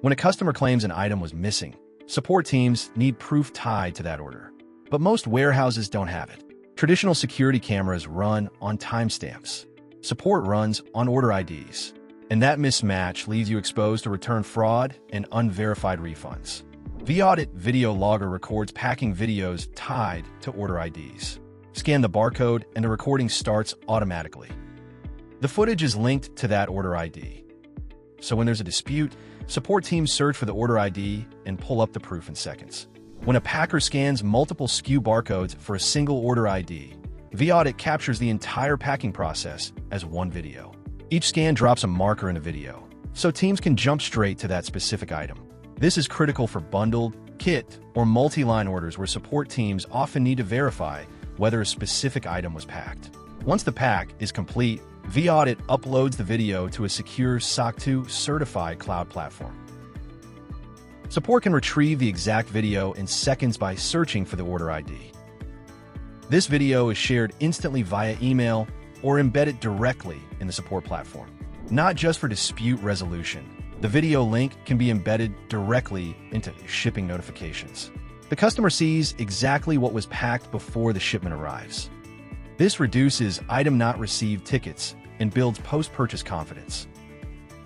When a customer claims an item was missing, support teams need proof tied to that order. But most warehouses don't have it. Traditional security cameras run on timestamps. Support runs on order IDs. And that mismatch leaves you exposed to return fraud and unverified refunds. vAudit Video Logger records packing videos tied to order IDs. Scan the barcode and the recording starts automatically. The footage is linked to that order ID. So when there's a dispute, support teams search for the order ID and pull up the proof in seconds. When a packer scans multiple SKU barcodes for a single order ID, vAudit captures the entire packing process as one video. Each scan drops a marker in a video, so teams can jump straight to that specific item. This is critical for bundled, kit, or multi-line orders where support teams often need to verify whether a specific item was packed. Once the pack is complete, vAudit uploads the video to a secure SOC 2 certified cloud platform. Support can retrieve the exact video in seconds by searching for the order ID. This video is shared instantly via email or embedded directly in the support platform. Not just for dispute resolution, the video link can be embedded directly into shipping notifications. The customer sees exactly what was packed before the shipment arrives. This reduces item not received tickets and builds post-purchase confidence.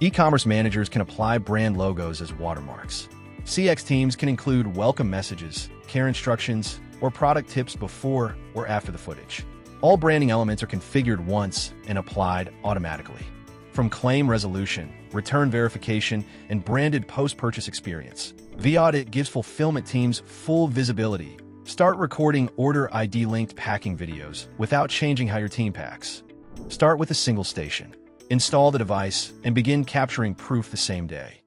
E-commerce managers can apply brand logos as watermarks. CX teams can include welcome messages, care instructions, or product tips before or after the footage. All branding elements are configured once and applied automatically. From claim resolution, return verification, and branded post-purchase experience, vAudit gives fulfillment teams full visibility. Start recording order ID-linked packing videos without changing how your team packs. Start with a single station. Install the device and begin capturing proof the same day.